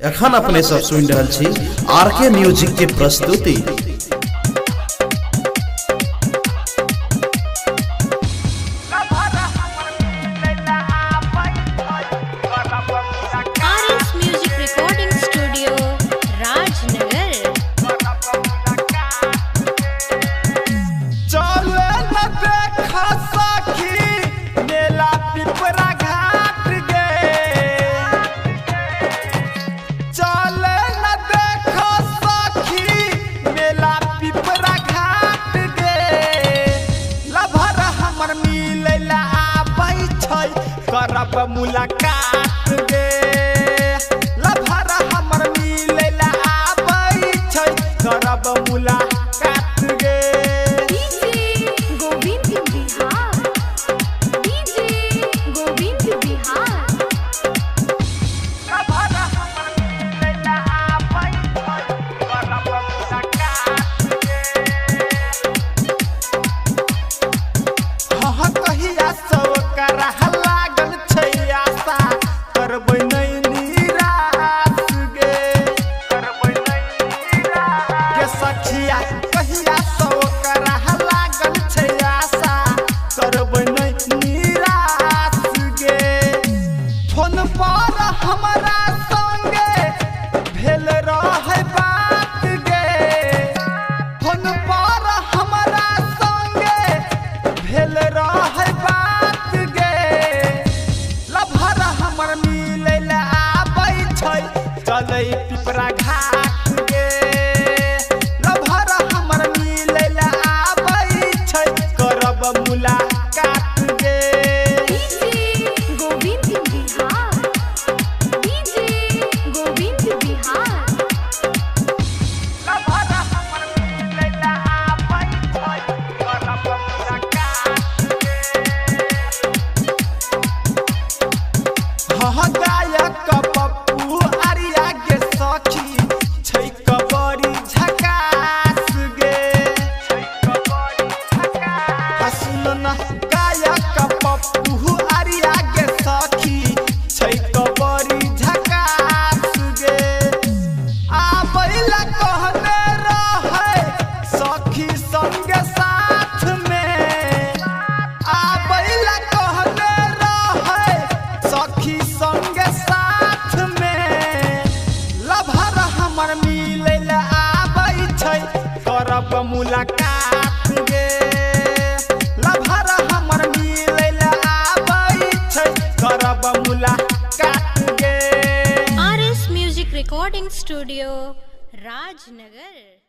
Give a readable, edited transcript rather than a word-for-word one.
एखन अपने सब सुन रहल छी आरके म्यूजिक के प्रस्तुति। करब मुलाकात गे लभर हमर मिलेला आबै छै करब मुलाकात गे। DJ Govind Bihar, DJ Govind Bihar. Lover हमर मिलेला आबै छै करब मुलाकात गे। हाँ कहिया सब करह सखिया कहिया सो करह लागल छै आशा करबै नै निराश गे। फोन पर हमरा संगे भेल रहै बात गे फोन पर हमरा संगे भेल रहै बात गे। लभर हमर मिलेला आबै छै चलै पिपरा घाट गे। मुलाकात गे DJ Govind Bihar, DJ Govind Bihar. Lover हमर मिलेला आबै छै करब मुलाकात गे। हाँ गायक पप्पू आर्या गे सखी छै कबरी झकास गे गायक पप्पू आर्या गे सखी छै कबरी झकास गे। आबैला कहने रहै सखी संगे साथ में आबैला कहने रहै सखी संगे साथ में। लभर हमर मिलेला आबै छै करब मुलाकात गे। करब मुलाकात गे। RS music recording studio Rajnagar.